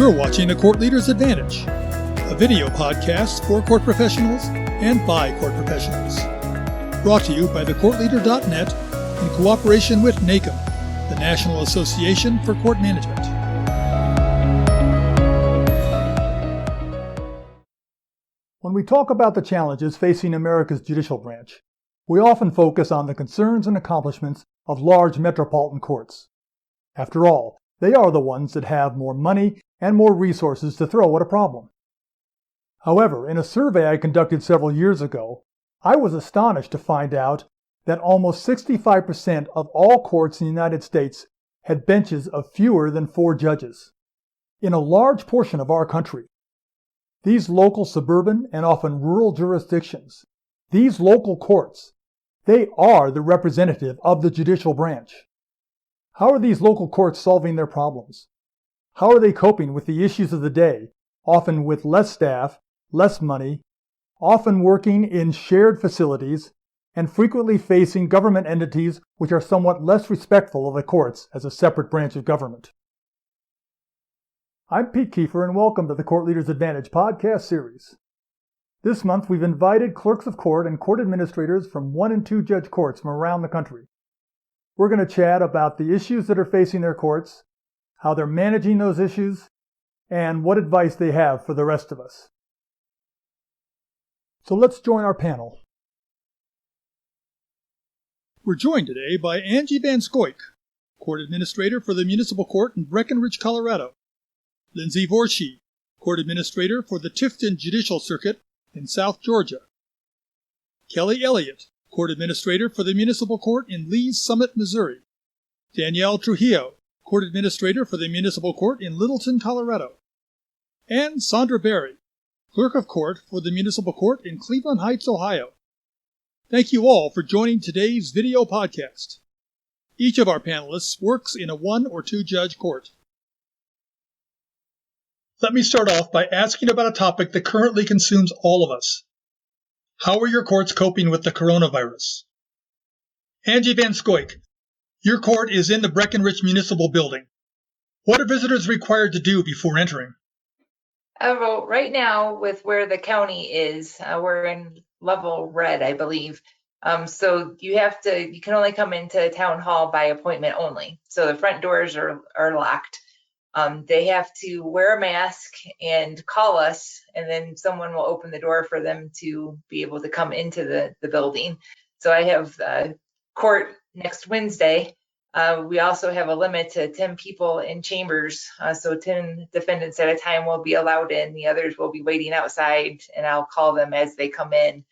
You're watching The Court Leader's Advantage, a video podcast for court professionals and by court professionals. Brought to you by thecourtleader.net in cooperation with NACM, the National Association for Court Management. When we talk about the challenges facing America's judicial branch, we often focus on the concerns and accomplishments of large metropolitan courts. After all, they are the ones that have more money and more resources to throw at a problem. However, in a survey I conducted several years ago, I was astonished to find out that almost 65% of all courts in the United States had benches of fewer than 4 judges. In a large portion of our country, these local suburban and often rural jurisdictions, these local courts, they are the representative of the judicial branch. How are these local courts solving their problems? How are they coping with the issues of the day, often with less staff, less money, often working in shared facilities, and frequently facing government entities which are somewhat less respectful of the courts as a separate branch of government? I'm Pete Kiefer, and welcome to the Court Leader's Advantage podcast series. This month, we've invited clerks of court and court administrators from 1 and 2 judge courts from around the country. We're going to chat about the issues that are facing their courts, how they're managing those issues, and what advice they have for the rest of us. So let's join our panel. We're joined today by Angie Van Scoik, Court Administrator for the Municipal Court in Breckenridge, Colorado; Lindsay Vorshie, Court Administrator for the Tifton Judicial Circuit in South Georgia; Kelly Elliott, Court Administrator for the Municipal Court in Lee's Summit, Missouri; Danielle Trujillo, Court Administrator for the Municipal Court in Littleton, Colorado; and Sandra Berry, Clerk of Court for the Municipal Court in Cleveland Heights, Ohio. Thank you all for joining today's video podcast. Each of our panelists works in a 1 or 2 judge court. Let me start off by asking about a topic that currently consumes all of us. How are your courts coping with the coronavirus? Angie Van Scoik, your court is in the Breckenridge Municipal Building. What are visitors required to do before entering? Well, right now, with where the county is, we're in level red, I believe. So you can only come into town hall by appointment only. So the front doors are locked. They have to wear a mask and call us, and then someone will open the door for them to be able to come into the building. So I have court next Wednesday. We also have a limit to 10 people in chambers. So 10 defendants at a time will be allowed in. The others will be waiting outside, and I'll call them as they come in.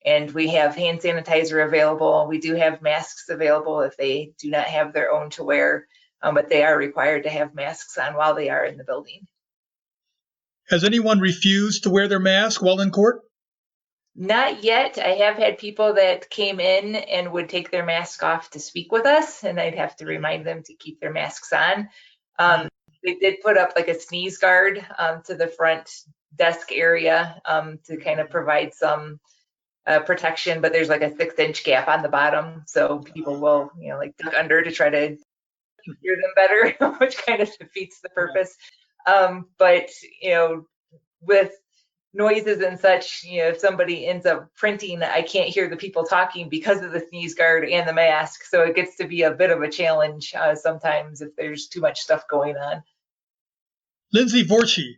And we have hand sanitizer available. We do have masks available if they do not have their own to wear. But they are required to have masks on while they are in the building. Has anyone refused to wear their mask while in court? Not yet. I have had people that came in and would take their mask off to speak with us, and I'd have to remind them to keep their masks on. They did put up like a sneeze guard to the front desk area to kind of provide some protection, but there's like a 6-inch gap on the bottom, so people will, like duck under to try to hear them better, which kind of defeats the purpose. But with noises and such, if somebody ends up printing, I can't hear the people talking because of the sneeze guard and the mask. So it gets to be a bit of a challenge sometimes if there's too much stuff going on. Lindsay Vorshie,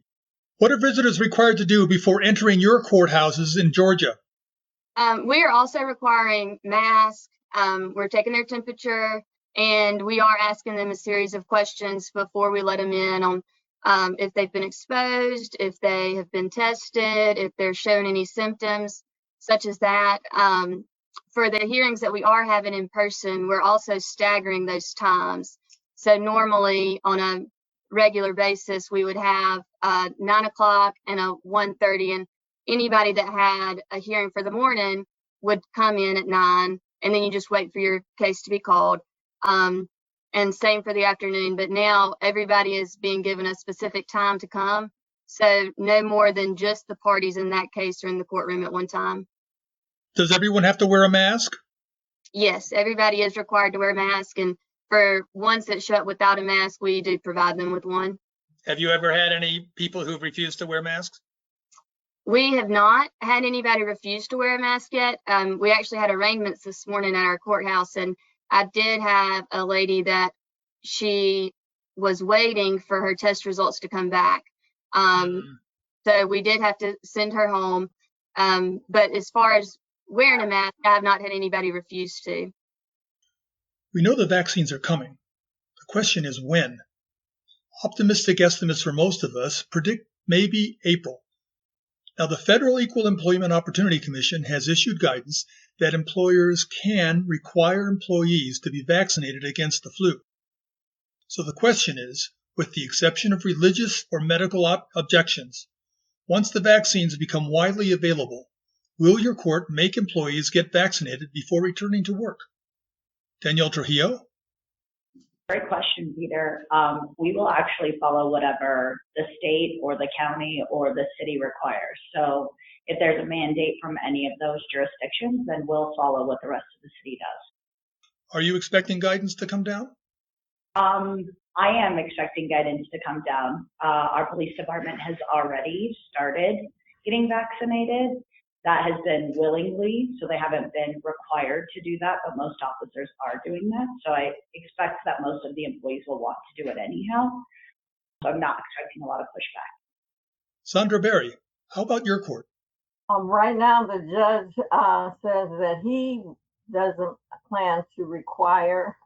what are visitors required to do before entering your courthouses in Georgia? We are also requiring masks. We're taking their temperature, and we are asking them a series of questions before we let them in on if they've been exposed, if they have been tested, if they're showing any symptoms such as that. For the hearings that we are having in person, we're also staggering those times. So normally on a regular basis, we would have 9 o'clock and a 1:30, and anybody that had a hearing for the morning would come in at 9, and then you just wait for your case to be called. And same for the afternoon, but now everybody is being given a specific time to come. So no more than just the parties in that case are in the courtroom at one time. Does everyone have to wear a mask? Yes, everybody is required to wear a mask. And for ones that show up without a mask, we do provide them with one. Have you ever had any people who've refused to wear masks? We have not had anybody refuse to wear a mask yet. We actually had arraignments this morning at our courthouse, and I did have a lady that she was waiting for her test results to come back. So we did have to send her home. But as far as wearing a mask, I have not had anybody refuse to. We know the vaccines are coming. The question is when. Optimistic estimates for most of us predict maybe April. Now, the Federal Equal Employment Opportunity Commission has issued guidance that employers can require employees to be vaccinated against the flu. So the question is, with the exception of religious or medical objections, once the vaccines become widely available, will your court make employees get vaccinated before returning to work? Danielle Trujillo? Great question, Peter. We will actually follow whatever the state or the county or the city requires. So if there's a mandate from any of those jurisdictions, then we'll follow what the rest of the city does. Are you expecting guidance to come down? I am expecting guidance to come down. Our police department has already started getting vaccinated. That has been willingly, so they haven't been required to do that, but most officers are doing that. So I expect that most of the employees will want to do it anyhow. So I'm not expecting a lot of pushback. Sandra Berry, how about your court? Right now, the judge says that he doesn't plan to require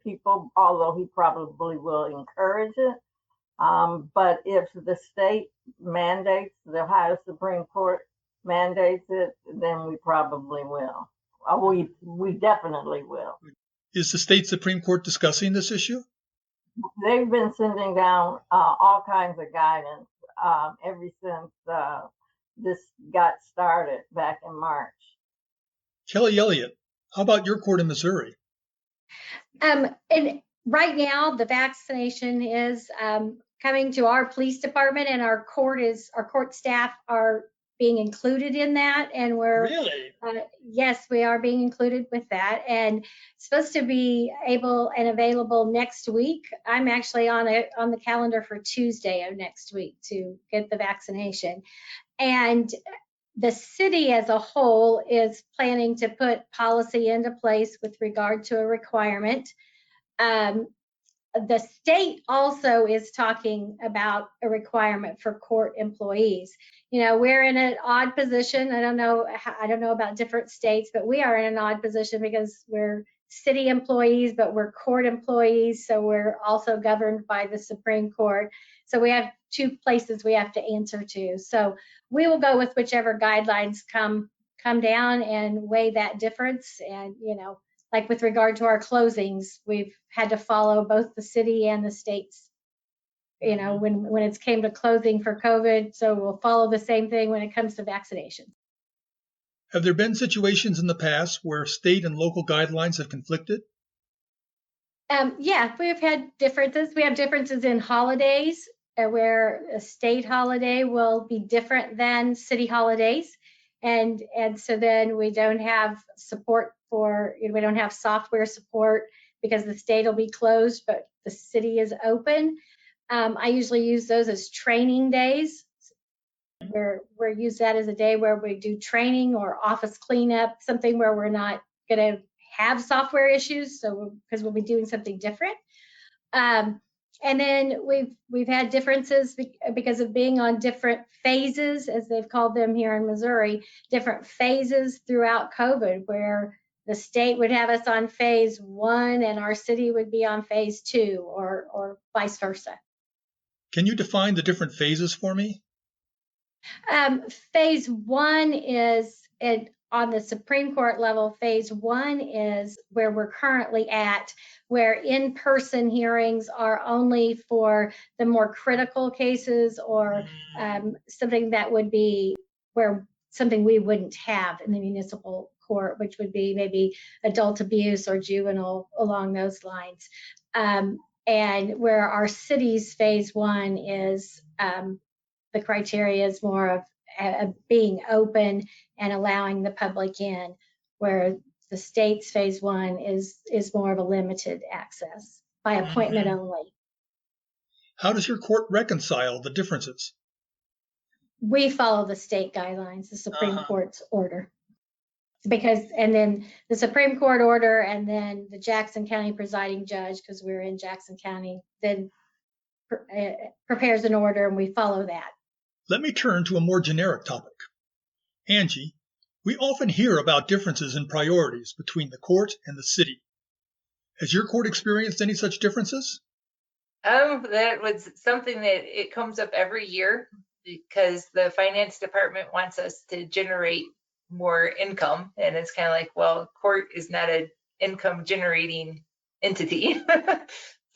people, although he probably will encourage it. But if the state mandates, the Ohio Supreme Court mandates it, then we probably will. We definitely will. Is the state Supreme Court discussing this issue? They've been sending down all kinds of guidance ever since this got started back in March. Kelly Elliott, how about your court in Missouri? And right now, the vaccination is coming to our police department, and our court staff are being included in that, and we're Really? Yes, we are being included with that, and it's supposed to be able and available next week. I'm actually on the calendar for Tuesday of next week to get the vaccination, and the city as a whole is planning to put policy into place with regard to a requirement. The state also is talking about a requirement for court employees. You know, we're in an odd position. I don't know about different states, but we are in an odd position because we're city employees, but we're court employees. So we're also governed by the Supreme Court. So we have two places we have to answer to. So we will go with whichever guidelines come down and weigh that difference. And, you know, like with regard to our closings, we've had to follow both the city and the states, you know, when it's came to closing for COVID. So we'll follow the same thing when it comes to vaccination. Have there been situations in the past where state and local guidelines have conflicted? Yeah, we've had differences. We have differences in holidays where a state holiday will be different than city holidays. And so then we don't have support we don't have software support because the state will be closed, but the city is open. I usually use those as training days. We use that as a day where we do training or office cleanup, something where we're not going to have software issues, so because we'll be doing something different. And then we've had differences because of being on different phases, as they've called them here in Missouri, different phases throughout COVID, where the state would have us on phase 1 and our city would be on phase 2, or vice versa. Can you define the different phases for me? Phase 1 is on the Supreme Court level. Phase 1 is where we're currently at, where in-person hearings are only for the more critical cases, or something that would be something we wouldn't have in the municipal court, which would be maybe adult abuse or juvenile, along those lines. And where our city's phase 1 is, the criteria is more of being open and allowing the public in, where the state's phase 1 is more of a limited access by appointment only. How does your court reconcile the differences? We follow the state guidelines, the Supreme Uh-huh. Court's order. And then the Supreme Court order, and then the Jackson County presiding judge, because we're in Jackson County, then prepares an order, and we follow that. Let me turn to a more generic topic. Angie, we often hear about differences in priorities between the court and the city. Has your court experienced any such differences? That was something that it comes up every year because the finance department wants us to generate more income. And it's kind of like, well, court is not an income generating entity.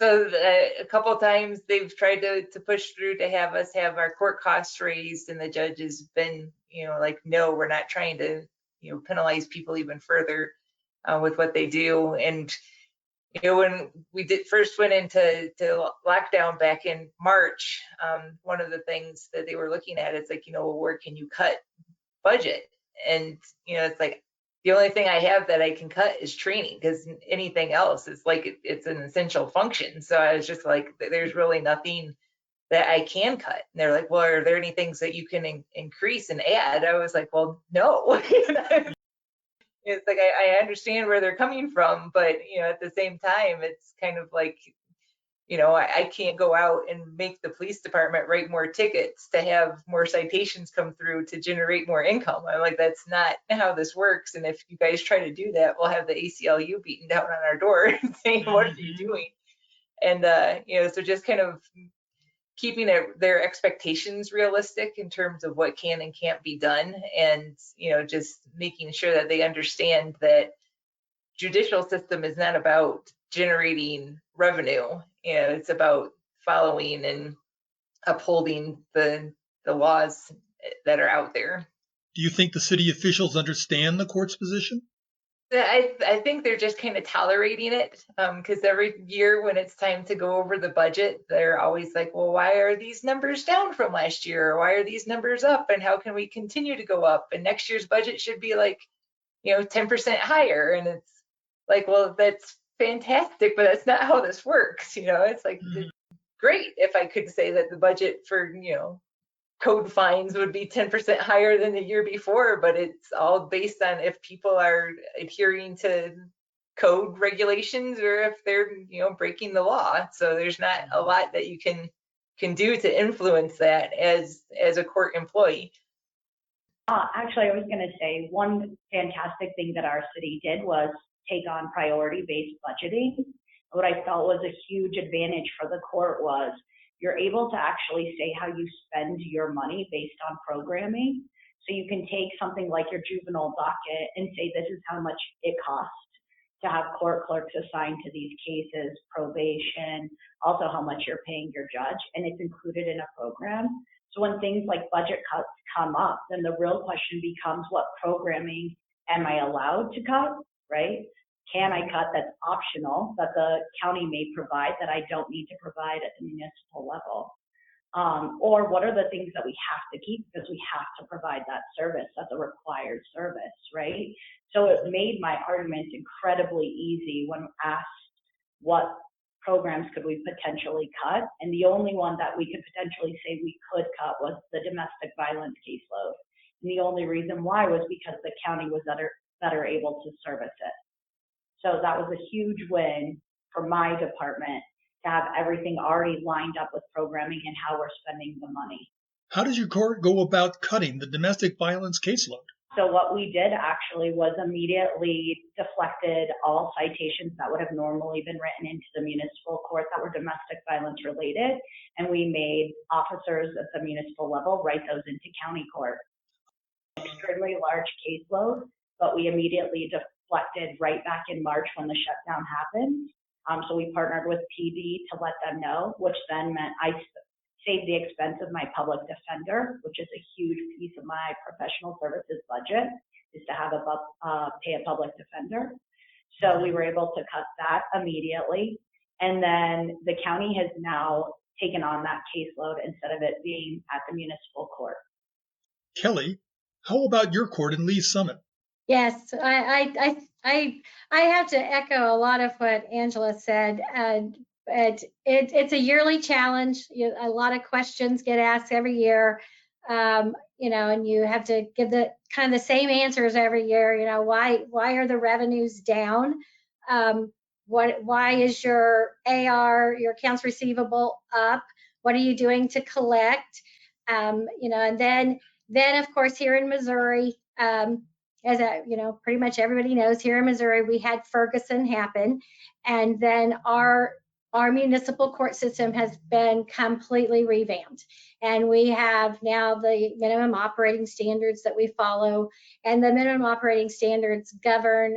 So a couple of times they've tried to push through to have us have our court costs raised, and the judge has been, like, no, we're not trying to, penalize people even further with what they do. And when we first went into lockdown back in March, one of the things that they were looking at is like, well, where can you cut budget? And it's like, the only thing I have that I can cut is training, because anything else is like it's an essential function. So I was just like, there's really nothing that I can cut. And they're like, well, are there any things that you can increase and add? I was like, well, no. It's like I understand where they're coming from, but at the same time, it's kind of like, I can't go out and make the police department write more tickets to have more citations come through to generate more income. I'm like, that's not how this works. And if you guys try to do that, we'll have the ACLU beating down on our door and saying, what are you doing? And, so just kind of keeping their expectations realistic in terms of what can and can't be done. And, just making sure that they understand that judicial system is not about generating revenue. It's about following and upholding the laws that are out there. Do you think the city officials understand the court's position? I think they're just kind of tolerating it, because every year when it's time to go over the budget, they're always like, well, why are these numbers down from last year? Or why are these numbers up? And how can we continue to go up? And next year's budget should be like, 10% higher. And it's like, well, that's fantastic, but that's not how this works. It's like, great if I could say that the budget for, code fines would be 10% higher than the year before, but it's all based on if people are adhering to code regulations or if they're, breaking the law. So there's not a lot that you can do to influence that as a court employee. Actually, I was going to say one fantastic thing that our city did was take on priority-based budgeting. What I felt was a huge advantage for the court was you're able to actually say how you spend your money based on programming. So you can take something like your juvenile docket and say this is how much it costs to have court clerks assigned to these cases, probation, also how much you're paying your judge, and it's included in a program. So when things like budget cuts come up, then the real question becomes, what programming am I allowed to cut, right? Can I cut that's optional, that the county may provide that I don't need to provide at the municipal level? Or what are the things that we have to keep because we have to provide that service? That's a required service, right? So it made my argument incredibly easy when asked what programs could we potentially cut. And the only one that we could potentially say we could cut was the domestic violence caseload. And the only reason why was because the county was better able to service it. So that was a huge win for my department to have everything already lined up with programming and how we're spending the money. How does your court go about cutting the domestic violence caseload? So what we did actually was immediately deflected all citations that would have normally been written into the municipal court that were domestic violence related, and we made officers at the municipal level write those into county court. Extremely large caseload, but we immediately deflected right back in March when the shutdown happened. So we partnered with PD to let them know, which then meant I saved the expense of my public defender, which is a huge piece of my professional services budget, is to have pay a public defender. So we were able to cut that immediately. And then the county has now taken on that caseload instead of it being at the municipal court. Kelly, how about your court in Lee's Summit? Yes, I have to echo a lot of what Angela said. But it's a yearly challenge. A lot of questions get asked every year, and you have to give the kind of the same answers every year. Why are the revenues down? Why is your AR, your accounts receivable up? What are you doing to collect? And then of course here in Missouri, as pretty much everybody knows, here in Missouri we had Ferguson happen, and then our municipal court system has been completely revamped. And we have now the minimum operating standards that we follow, and the minimum operating standards govern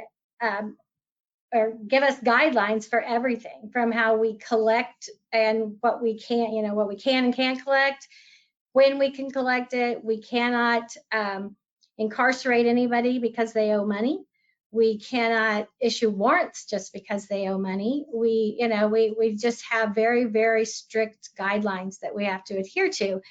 or give us guidelines for everything from how we collect and what we can, what we can and can't collect, when we can collect it. We cannot incarcerate anybody because they owe money. We cannot issue warrants just because they owe money. We just have very, very strict guidelines that we have to adhere to.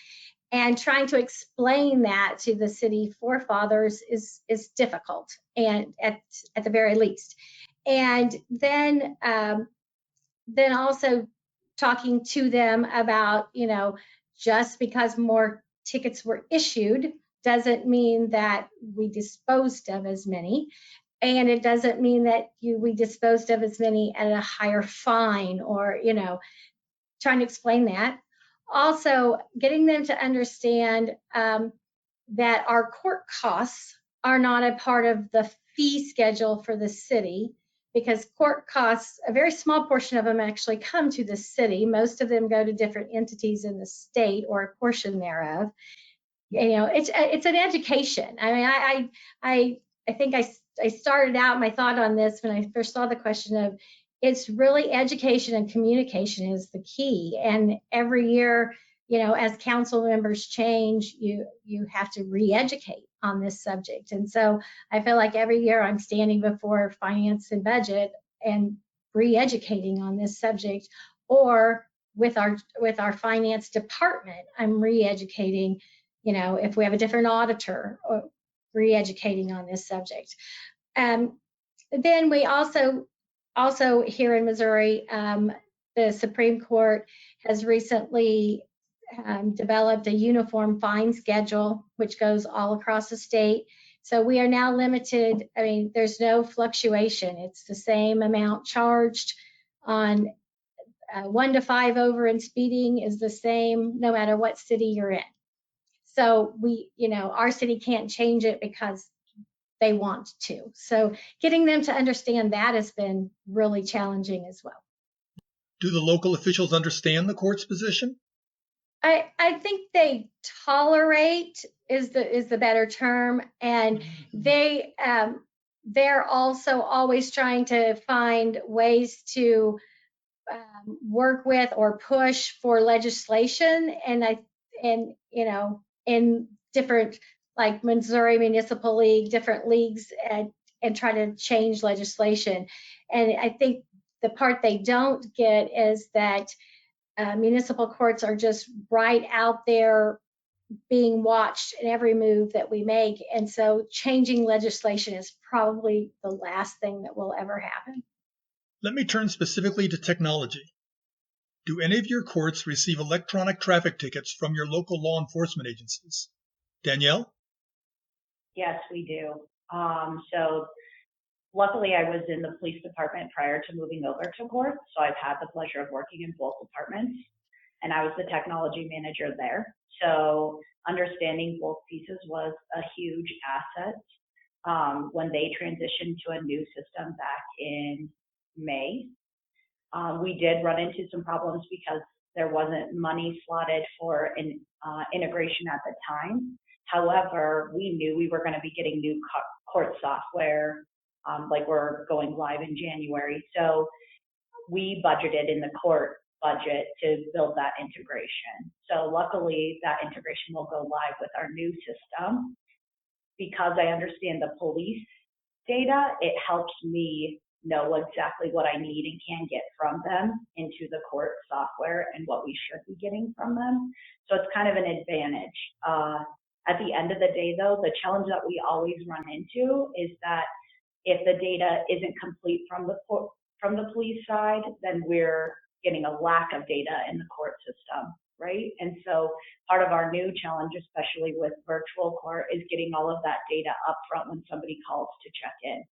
And trying to explain that to the city forefathers is difficult, and at the very least. And then also talking to them about, just because more tickets were issued doesn't mean that we disposed of as many. And it doesn't mean that we disposed of as many at a higher fine, or, trying to explain that. Also, getting them to understand that our court costs are not a part of the fee schedule for the city, because court costs, a very small portion of them actually come to the city. Most of them go to different entities in the state, or a portion thereof. It's an education. I mean, I think I started out my thought on this when I first saw the question of, it's really education and communication is the key. And every year, as council members change, you have to re-educate on this subject. And so I feel like every year I'm standing before finance and budget and re-educating on this subject, or with our finance department, I'm re-educating, if we have a different auditor, or re-educating on this subject. Then we also here in Missouri, the Supreme Court has recently developed a uniform fine schedule, which goes all across the state. So we are now limited. I mean, there's no fluctuation. It's the same amount charged on 1 to 5 over, and speeding is the same no matter what city you're in. So our city can't change it because they want to. So getting them to understand that has been really challenging as well. Do the local officials understand the court's position? I think they tolerate is the better term, and they're also always trying to find ways to work with or push for legislation, in different, like Missouri Municipal League, different leagues, and try to change legislation. And I think the part they don't get is that municipal courts are just right out there being watched in every move that we make. And so changing legislation is probably the last thing that will ever happen. Let me turn specifically to technology. Do any of your courts receive electronic traffic tickets from your local law enforcement agencies? Danielle? Yes, we do. So luckily I was in the police department prior to moving over to court, so I've had the pleasure of working in both departments, and I was the technology manager there. So understanding both pieces was a huge asset. When they transitioned to a new system back in May, we did run into some problems because there wasn't money slotted for an integration at the time. However, we knew we were going to be getting new court software, like we're going live in January. So we budgeted in the court budget to build that integration. So luckily that integration will go live with our new system. Because I understand the police data, it helps me know exactly what I need and can get from them into the court software and what we should be getting from them. So it's kind of an advantage. At the end of the day, though, the challenge that we always run into is that if the data isn't complete from the police side, then we're getting a lack of data in the court system, right? And so part of our new challenge, especially with virtual court, is getting all of that data up front when somebody calls to check in.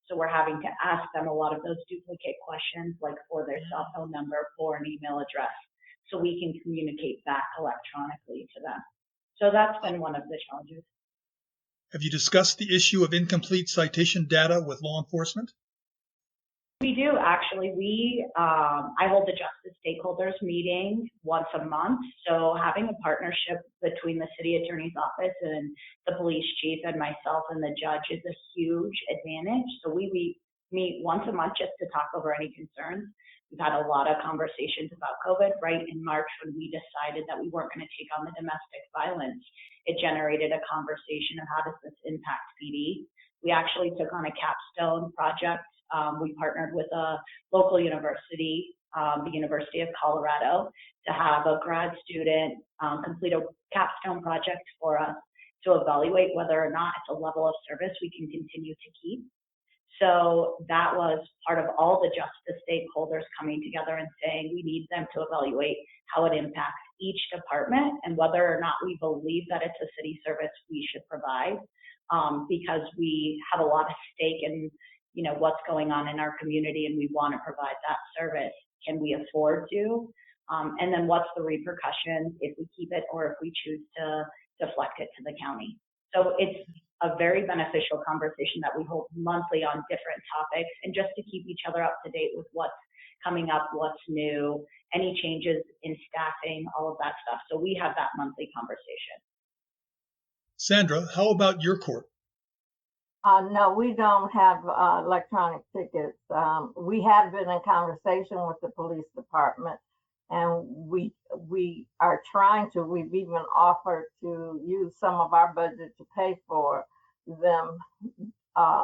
So we're having to ask them a lot of those duplicate questions, like for their cell phone number, for an email address, so we can communicate back electronically to them. So that's been one of the challenges. Have you discussed the issue of incomplete citation data with law enforcement? We do, actually. I hold the justice stakeholders meeting once a month. So having a partnership between the city attorney's office and the police chief and myself and the judge is a huge advantage. So we meet once a month just to talk over any concerns. We've had a lot of conversations about COVID. Right in March, when we decided that we weren't going to take on the domestic violence, it generated a conversation of how does this impact PD. We actually took on a capstone project. We partnered with a local university, the University of Colorado, to have a grad student complete a capstone project for us to evaluate whether or not it's a level of service we can continue to keep. So that was part of all the justice stakeholders coming together and saying we need them to evaluate how it impacts each department and whether or not we believe that it's a city service we should provide, because we have a lot of stake in what's going on in our community and we want to provide that service. Can we afford to? And then what's the repercussions if we keep it or if we choose to deflect it to the county? So it's a very beneficial conversation that we hold monthly on different topics, and just to keep each other up to date with what's coming up, what's new, any changes in staffing, all of that stuff. So we have that monthly conversation. Sandra, how about your court? No, we don't have electronic tickets. We have been in conversation with the police department, and we are trying to. We've even offered to use some of our budget to pay for them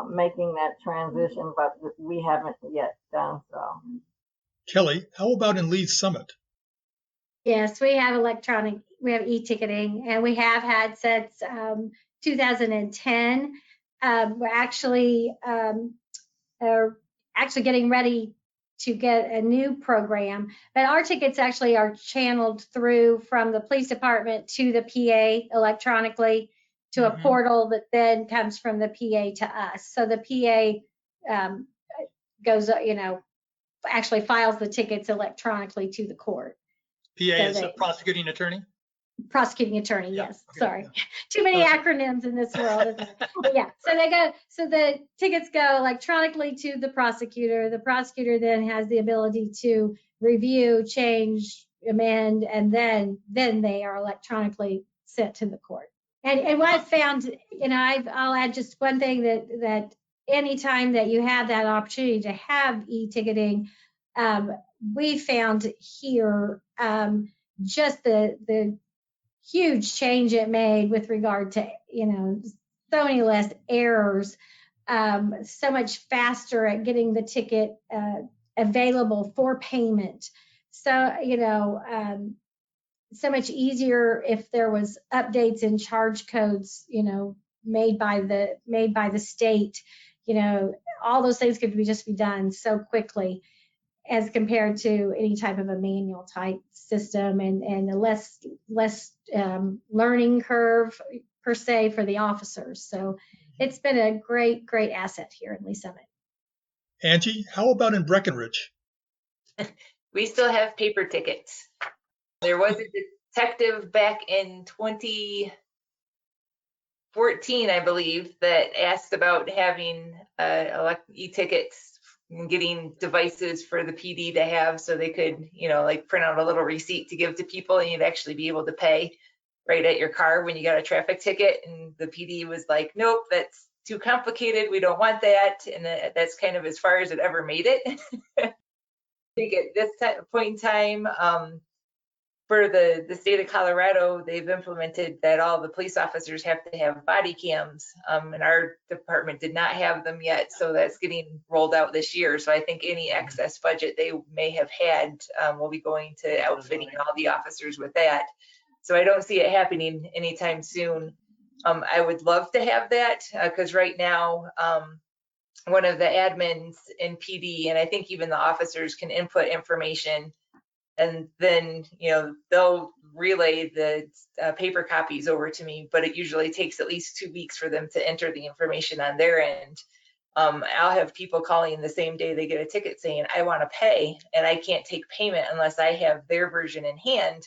making that transition, but we haven't yet done so. Kelly, how about in Lee's Summit? Yes, we have e-ticketing, and we have had since 2010. We're actually getting ready to get a new program, but our tickets actually are channeled through from the police department to the PA electronically to a portal that then comes from the PA to us. So the PA goes, actually files the tickets electronically to the court. PA is a prosecuting attorney? Prosecuting attorney, yeah, yes. okay, Sorry. Yeah. Too many acronyms in this world, isn't it? But yeah, so the tickets go electronically to the prosecutor. The prosecutor then has the ability to review, change, amend, and then they are electronically sent to the court. And what I've found, I'll add just one thing that anytime that you have that opportunity to have e-ticketing, we found here just the huge change it made with regard to, so many less errors, so much faster at getting the ticket available for payment. So, so much easier if there was updates in charge codes, made by the state, all those things could just be done so quickly as compared to any type of a manual type system, and a less learning curve per se for the officers. So it's been a great asset here in Lee Summit. Angie, how about in Breckenridge? We still have paper tickets. There was a detective back in 2014, I believe, that asked about having e-tickets and getting devices for the PD to have so they could, print out a little receipt to give to people, and you'd actually be able to pay right at your car when you got a traffic ticket. And the PD was like, nope, that's too complicated. We don't want that. And that's kind of as far as it ever made it. I think at this point in time, for the state of Colorado, they've implemented that all the police officers have to have body cams, and our department did not have them yet, so that's getting rolled out this year. So I think any excess budget they may have had will be going to outfitting all the officers with that. So I don't see it happening anytime soon. I would love to have that because right now one of the admins in PD, and I think even the officers can input information, and then they'll relay the paper copies over to me, but it usually takes at least 2 weeks for them to enter the information on their end. I'll have people calling the same day they get a ticket saying, I want to pay, and I can't take payment unless I have their version in hand.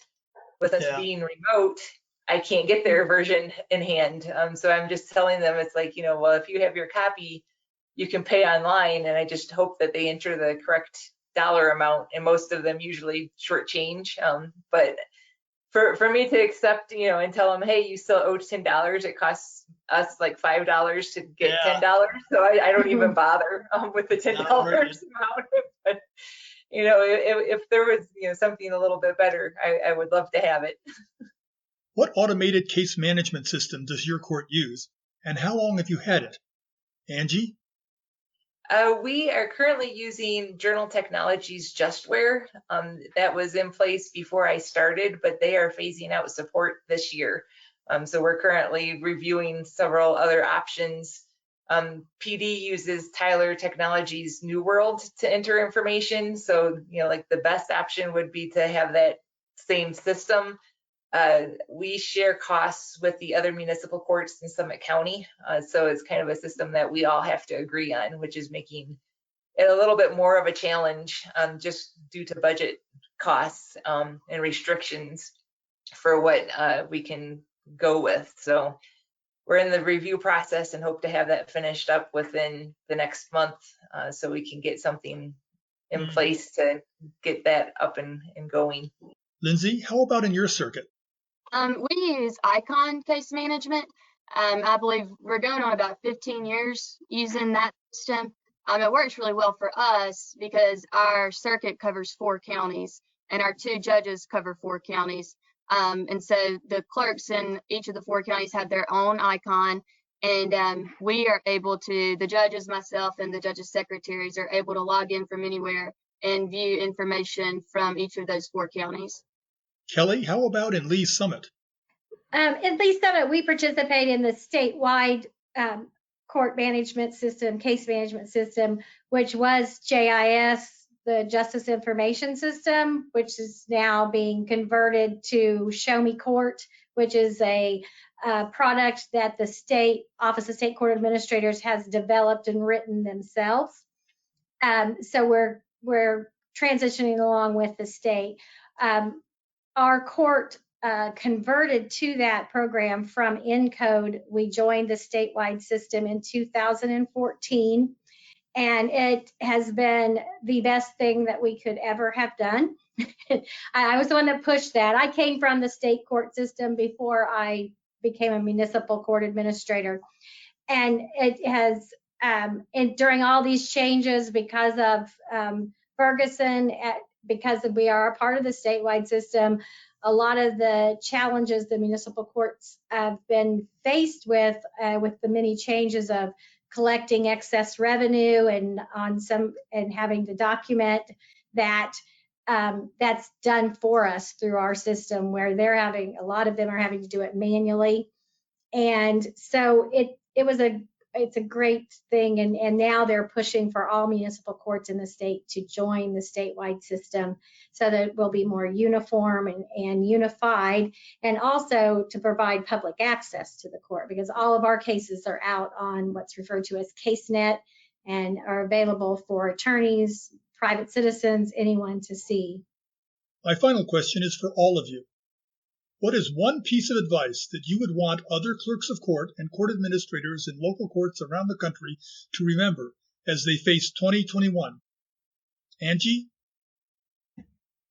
With us being remote, I can't get their version in hand. So I'm just telling them, it's like, well, if you have your copy, you can pay online, and I just hope that they enter the correct dollar amount, and most of them usually shortchange. But for me to accept, and tell them, hey, you still owe $10, it costs us like $5 to get $10. So I don't even bother with the $10 amount. But if there was something a little bit better, I would love to have it. What automated case management system does your court use, and how long have you had it? Angie? We are currently using Journal Technologies Justware. That was in place before I started, but they are phasing out support this year. So we're currently reviewing several other options. PD uses Tyler Technologies New World to enter information. So, like the best option would be to have that same system. We share costs with the other municipal courts in Summit County. So it's kind of a system that we all have to agree on, which is making it a little bit more of a challenge, just due to budget costs and restrictions for what we can go with. So we're in the review process and hope to have that finished up within the next month, so we can get something in place to get that up and going. Lindsay, how about in your circuit? We use Icon case management. I believe we're going on about 15 years using that system. It works really well for us because our circuit covers 4 counties and our 2 judges cover 4 counties. And so the clerks in each of the 4 counties have their own icon, and we are able to, the judges, myself, and the judges' secretaries are able to log in from anywhere and view information from each of those 4 counties. Kelly, how about in Lee Summit? In Lee Summit, we participate in the statewide court management system, case management system, which was JIS, the Justice Information System, which is now being converted to Show Me Court, which is a product that the Office of State Court Administrators has developed and written themselves. So we're transitioning along with the state. Our court converted to that program from Encode. We joined the statewide system in 2014, and it has been the best thing that we could ever have done. I was the one that pushed that. I came from the state court system before I became a municipal court administrator, and it has, during all these changes, because of Ferguson, because we are a part of the statewide system, a lot of the challenges the municipal courts have been faced with the many changes of collecting excess revenue and having to document that, that's done for us through our system, where a lot of them are having to do it manually. And so it's a great thing, and now they're pushing for all municipal courts in the state to join the statewide system so that it will be more uniform and unified, and also to provide public access to the court, because all of our cases are out on what's referred to as CaseNet and are available for attorneys, private citizens, anyone to see. My final question is for all of you. What is one piece of advice that you would want other clerks of court and court administrators in local courts around the country to remember as they face 2021? Angie?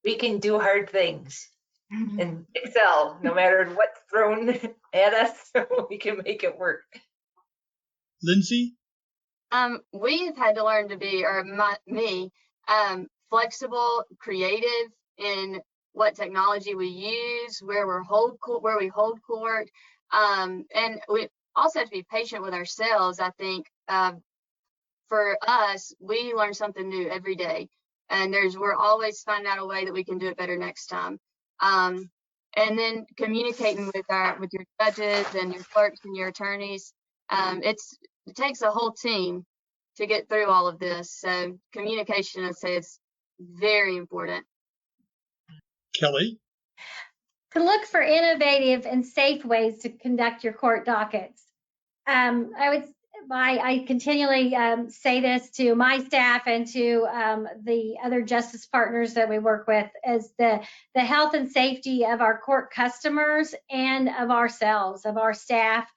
We can do hard things and excel no matter what's thrown at us. We can make it work. Lindsay? We've had to learn to be, flexible, creative in what technology we use, where we hold court, and we also have to be patient with ourselves. I think for us, we learn something new every day, and we're always finding out a way that we can do it better next time. And then communicating with your judges and your clerks and your attorneys. It takes a whole team to get through all of this. So communication, I'd say, is very important. Kelly? To look for innovative and safe ways to conduct your court dockets. I continually say this to my staff and to the other justice partners that we work with, is the health and safety of our court customers and of ourselves, of our staff,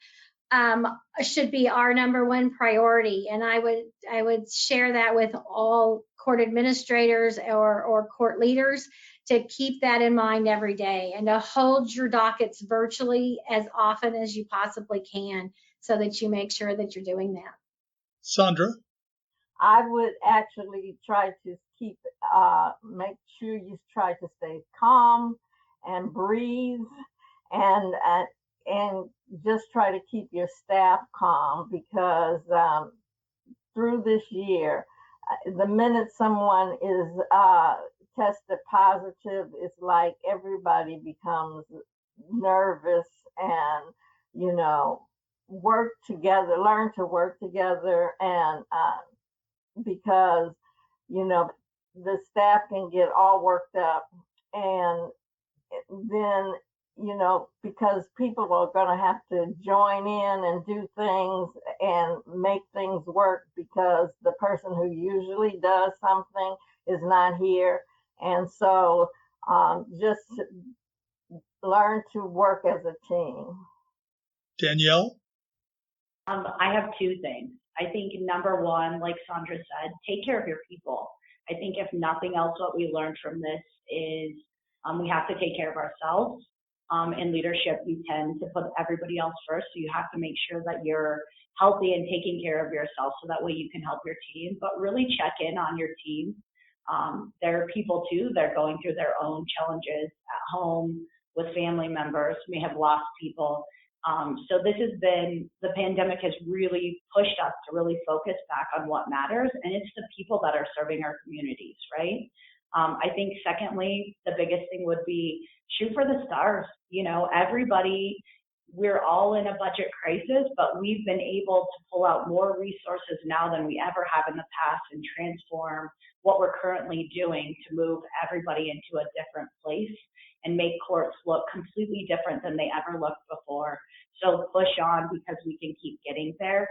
should be our number one priority. And I would share that with all court administrators or court leaders, to keep that in mind every day, and to hold your dockets virtually as often as you possibly can, so that you make sure that you're doing that. Sandra? I would actually try to make sure you try to stay calm and breathe, and just try to keep your staff calm, because through this year, the minute someone is tested positive, it's like everybody becomes nervous and, learn to work together, and because, the staff can get all worked up, and then, because people are going to have to join in and do things and make things work, because the person who usually does something is not here. And so just learn to work as a team. Danielle? I have two things. I think number one, like Sandra said, take care of your people. I think if nothing else, what we learned from this is we have to take care of ourselves. In leadership, you tend to put everybody else first. So you have to make sure that you're healthy and taking care of yourself, so that way you can help your team. But really check in on your team. There are people too, they're going through their own challenges at home with family members, may have lost people. So the pandemic has really pushed us to really focus back on what matters, and it's the people that are serving our communities, right? I think secondly, the biggest thing would be shoot for the stars. Everybody, we're all in a budget crisis, but we've been able to pull out more resources now than we ever have in the past, and transform what we're currently doing to move everybody into a different place and make courts look completely different than they ever looked before. So push on, because we can keep getting there.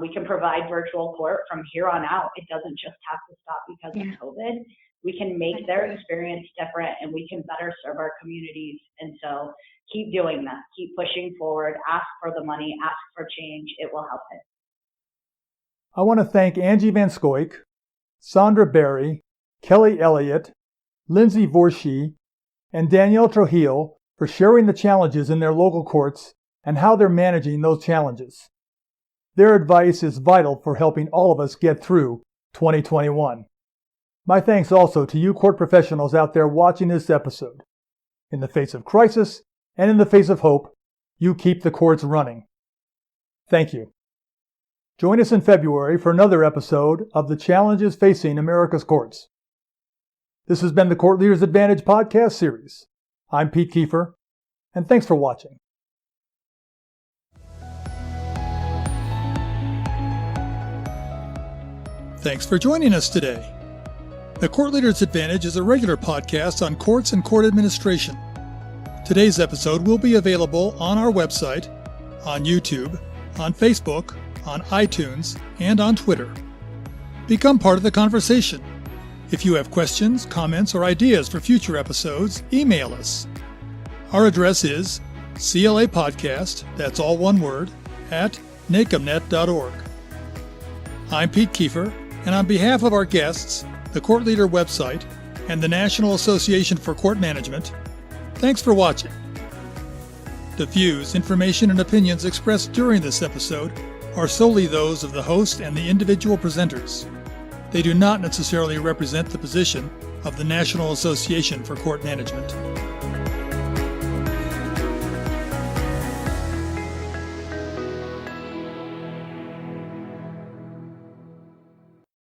We can provide virtual court from here on out. It doesn't just have to stop because of COVID. We can make their experience different, and we can better serve our communities. And so keep doing that. Keep pushing forward. Ask for the money. Ask for change. It will help it. I want to thank Angie Van Scoik, Sandra Berry, Kelly Elliott, Lindsay Vorshie, and Danielle Trujillo for sharing the challenges in their local courts and how they're managing those challenges. Their advice is vital for helping all of us get through 2021. My thanks also to you court professionals out there watching this episode. In the face of crisis and in the face of hope, you keep the courts running. Thank you. Join us in February for another episode of The Challenges Facing America's Courts. This has been the Court Leaders Advantage podcast series. I'm Pete Kiefer, and thanks for watching. Thanks for joining us today. The Court Leaders Advantage is a regular podcast on courts and court administration. Today's episode will be available on our website, on YouTube, on Facebook, on iTunes, and on Twitter. Become part of the conversation. If you have questions, comments, or ideas for future episodes, email us. Our address is CLApodcast, that's all one word, at NACMnet.org. I'm Pete Kiefer, and on behalf of our guests, the Court Leader website, and the National Association for Court Management, thanks for watching. The views, information, and opinions expressed during this episode are solely those of the host and the individual presenters. They do not necessarily represent the position of the National Association for Court Management.